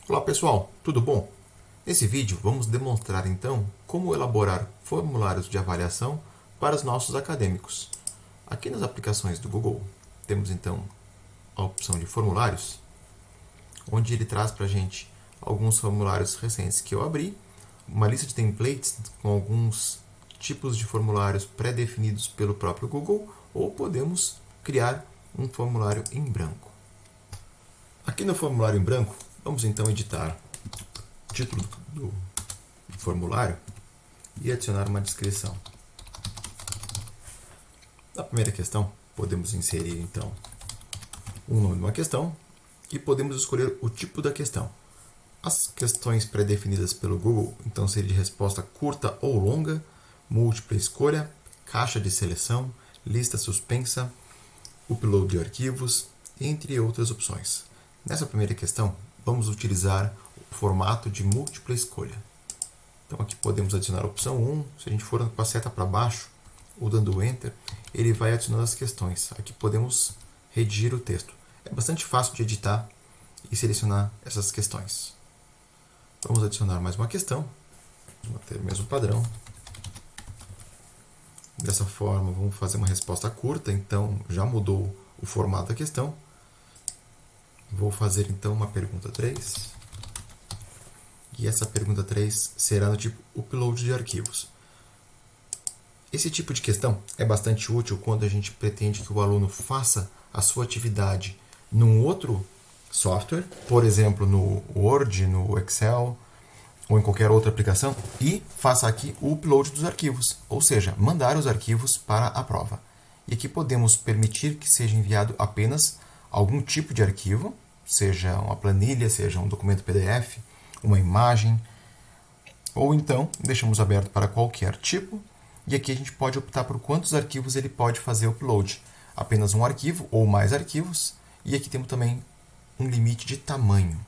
Olá pessoal, tudo bom? Nesse vídeo vamos demonstrar então como elaborar formulários de avaliação para os nossos acadêmicos. Aqui nas aplicações do Google temos então a opção de formulários, onde ele traz para a gente alguns formulários recentes que eu abri, uma lista de templates com alguns tipos de formulários pré-definidos pelo próprio Google, ou podemos criar um formulário em branco. Aqui no formulário em branco, vamos então editar o título do formulário e adicionar uma descrição. Na primeira questão, podemos inserir então o nome de uma questão e podemos escolher o tipo da questão. As questões pré-definidas pelo Google então seria de resposta curta ou longa, múltipla escolha, caixa de seleção, lista suspensa, upload de arquivos, entre outras opções. Nessa primeira questão, vamos utilizar o formato de múltipla escolha. Então aqui podemos adicionar a opção 1, se a gente for com a seta para baixo ou dando Enter, ele vai adicionando as questões. Aqui podemos redigir o texto. É bastante fácil de editar e selecionar essas questões. Vamos adicionar mais uma questão, vamos ter o mesmo padrão. Dessa forma, vamos fazer uma resposta curta, então já mudou o formato da questão. Vou fazer então uma pergunta 3. E essa pergunta 3 será no tipo upload de arquivos. Esse tipo de questão é bastante útil quando a gente pretende que o aluno faça a sua atividade num outro software, por exemplo, no Word, no Excel ou em qualquer outra aplicação, e faça aqui o upload dos arquivos, ou seja, mandar os arquivos para a prova. E aqui podemos permitir que seja enviado apenas algum tipo de arquivo, seja uma planilha, seja um documento PDF, uma imagem, ou então deixamos aberto para qualquer tipo, e aqui a gente pode optar por quantos arquivos ele pode fazer upload. Apenas um arquivo ou mais arquivos, e aqui temos também um limite de tamanho.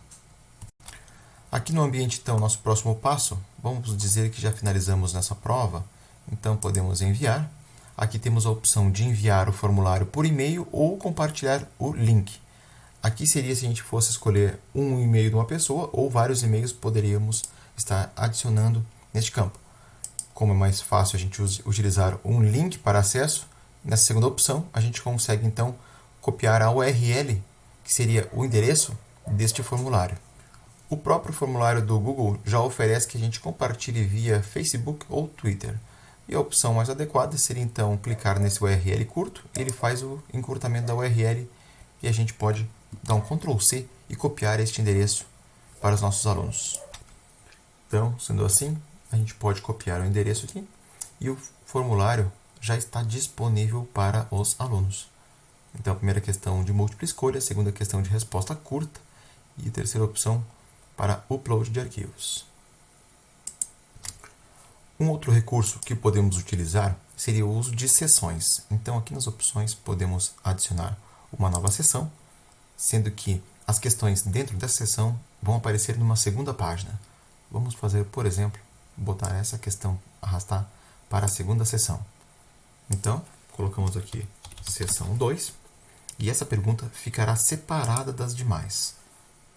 Aqui no ambiente, então, nosso próximo passo, vamos dizer que já finalizamos nessa prova, então podemos enviar. Aqui temos a opção de enviar o formulário por e-mail ou compartilhar o link. Aqui seria se a gente fosse escolher um e-mail de uma pessoa ou vários e-mails poderíamos estar adicionando neste campo. Como é mais fácil a gente utilizar um link para acesso, nessa segunda opção a gente consegue então copiar a URL, que seria o endereço deste formulário. O próprio formulário do Google já oferece que a gente compartilhe via Facebook ou Twitter. E a opção mais adequada seria então clicar nesse URL curto, ele faz o encurtamento da URL e a gente pode dar um Ctrl C e copiar este endereço para os nossos alunos. Então, sendo assim, a gente pode copiar o endereço aqui e o formulário já está disponível para os alunos. Então, a primeira questão de múltipla escolha, a segunda questão de resposta curta e a terceira opção para upload de arquivos. Um outro recurso que podemos utilizar seria o uso de seções. Então, aqui nas opções podemos adicionar uma nova seção, sendo que as questões dentro dessa seção vão aparecer numa segunda página. Vamos fazer, por exemplo, botar essa questão, arrastar para a segunda seção. Então, colocamos aqui seção 2 e essa pergunta ficará separada das demais.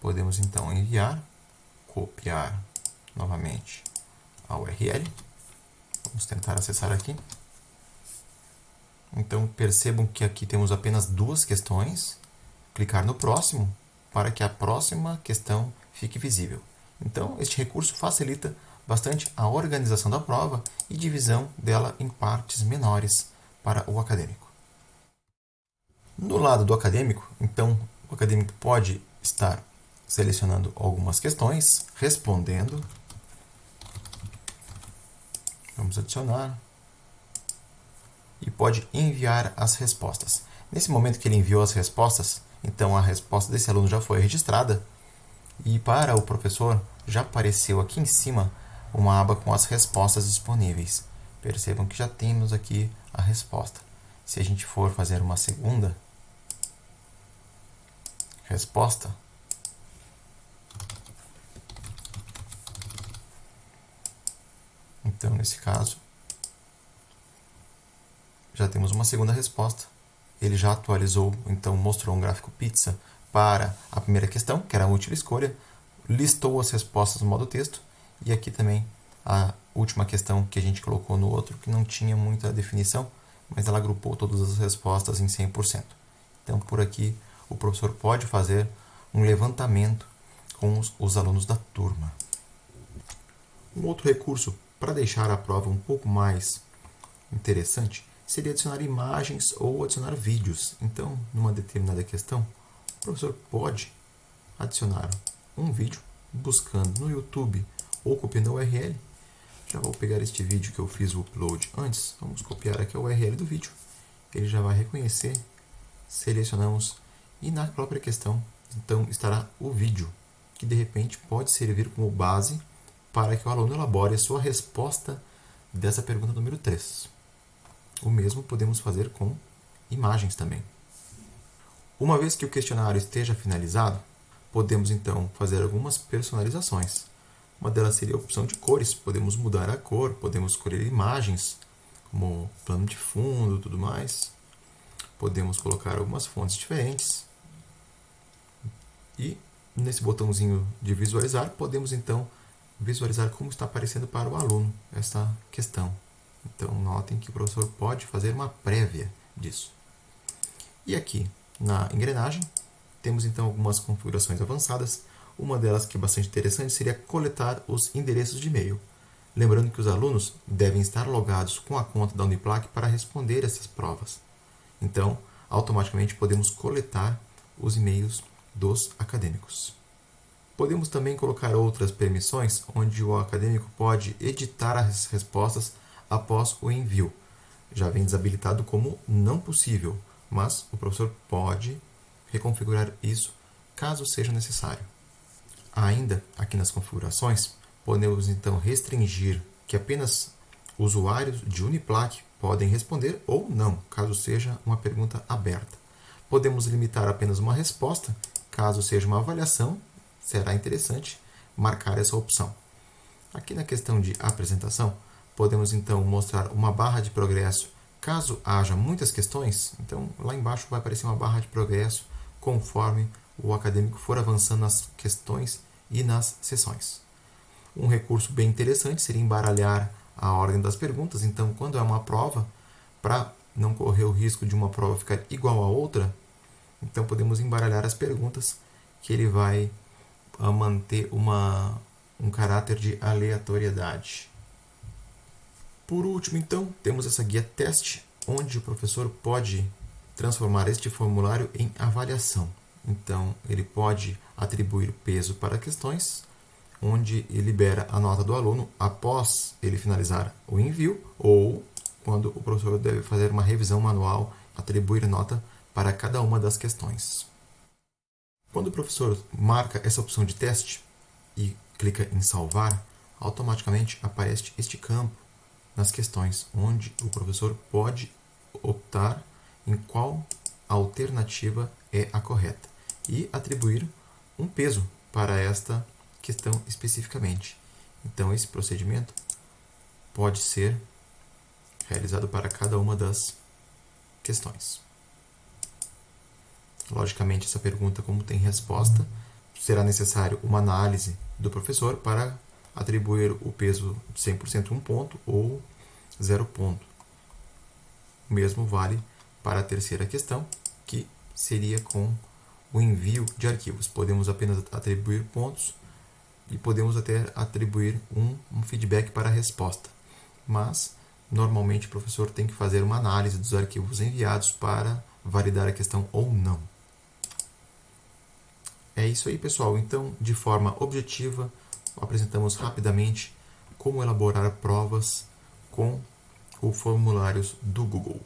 Podemos então enviar, copiar novamente a URL. Vamos tentar acessar aqui. Então percebam que aqui temos apenas duas questões. Clicar no próximo para que a próxima questão fique visível. Então este recurso facilita bastante a organização da prova e divisão dela em partes menores para o acadêmico. No lado do acadêmico, então, o acadêmico pode estar selecionando algumas questões, respondendo. Vamos adicionar. E pode enviar as respostas. Nesse momento que ele enviou as respostas, então a resposta desse aluno já foi registrada. E para o professor, já apareceu aqui em cima uma aba com as respostas disponíveis. Percebam que já temos aqui a resposta. Se a gente for fazer uma segunda resposta, então nesse caso já temos uma segunda resposta. Ele já atualizou, então mostrou um gráfico pizza para a primeira questão, que era a múltipla escolha, listou as respostas no modo texto, e aqui também a última questão que a gente colocou no outro, que não tinha muita definição, mas ela agrupou todas as respostas em 100%. Então, por aqui, o professor pode fazer um levantamento com os alunos da turma. Um outro recurso para deixar a prova um pouco mais interessante seria adicionar imagens ou adicionar vídeos. Então, numa determinada questão, o professor pode adicionar um vídeo buscando no YouTube ou copiando a URL. Já vou pegar este vídeo que eu fiz o upload antes. Vamos copiar aqui a URL do vídeo. Ele já vai reconhecer. Selecionamos e na própria questão, então, estará o vídeo, que de repente pode servir como base para que o aluno elabore a sua resposta dessa pergunta número 3. O mesmo podemos fazer com imagens também. Uma vez que o questionário esteja finalizado, podemos então fazer algumas personalizações. Uma delas seria a opção de cores. Podemos mudar a cor, podemos escolher imagens, como plano de fundo e tudo mais. Podemos colocar algumas fontes diferentes. E nesse botãozinho de visualizar, podemos então visualizar como está aparecendo para o aluno essa questão. Então, notem que o professor pode fazer uma prévia disso. E aqui, na engrenagem, temos então algumas configurações avançadas. Uma delas que é bastante interessante seria coletar os endereços de e-mail. Lembrando que os alunos devem estar logados com a conta da Uniplac para responder essas provas. Então, automaticamente podemos coletar os e-mails dos acadêmicos. Podemos também colocar outras permissões, onde o acadêmico pode editar as respostas após o envio. Já vem desabilitado como não possível, mas o professor pode reconfigurar isso caso seja necessário. Ainda aqui nas configurações, podemos então restringir que apenas usuários de Uniplac podem responder ou não, caso seja uma pergunta aberta. Podemos limitar apenas uma resposta, caso seja uma avaliação, será interessante marcar essa opção. Aqui na questão de apresentação, podemos então mostrar uma barra de progresso caso haja muitas questões. Então, lá embaixo vai aparecer uma barra de progresso conforme o acadêmico for avançando nas questões e nas sessões. Um recurso bem interessante seria embaralhar a ordem das perguntas. Então, quando é uma prova, para não correr o risco de uma prova ficar igual a outra, então podemos embaralhar as perguntas, que ele vai manter um caráter de aleatoriedade. Por último, então, temos essa guia teste, onde o professor pode transformar este formulário em avaliação. Então, ele pode atribuir peso para questões, onde ele libera a nota do aluno após ele finalizar o envio, ou quando o professor deve fazer uma revisão manual, atribuir nota para cada uma das questões. Quando o professor marca essa opção de teste e clica em salvar, automaticamente aparece este campo nas questões, onde o professor pode optar em qual alternativa é a correta e atribuir um peso para esta questão especificamente. Então, esse procedimento pode ser realizado para cada uma das questões. Logicamente, essa pergunta, como tem resposta, será necessário uma análise do professor para atribuir o peso de 100% 1 ponto ou 0 ponto. O mesmo vale para a terceira questão, que seria com o envio de arquivos. Podemos apenas atribuir pontos e podemos até atribuir um feedback para a resposta. Mas, normalmente, o professor tem que fazer uma análise dos arquivos enviados para validar a questão ou não. É isso aí, pessoal. Então, de forma objetiva, apresentamos rapidamente como elaborar provas com os formulários do Google.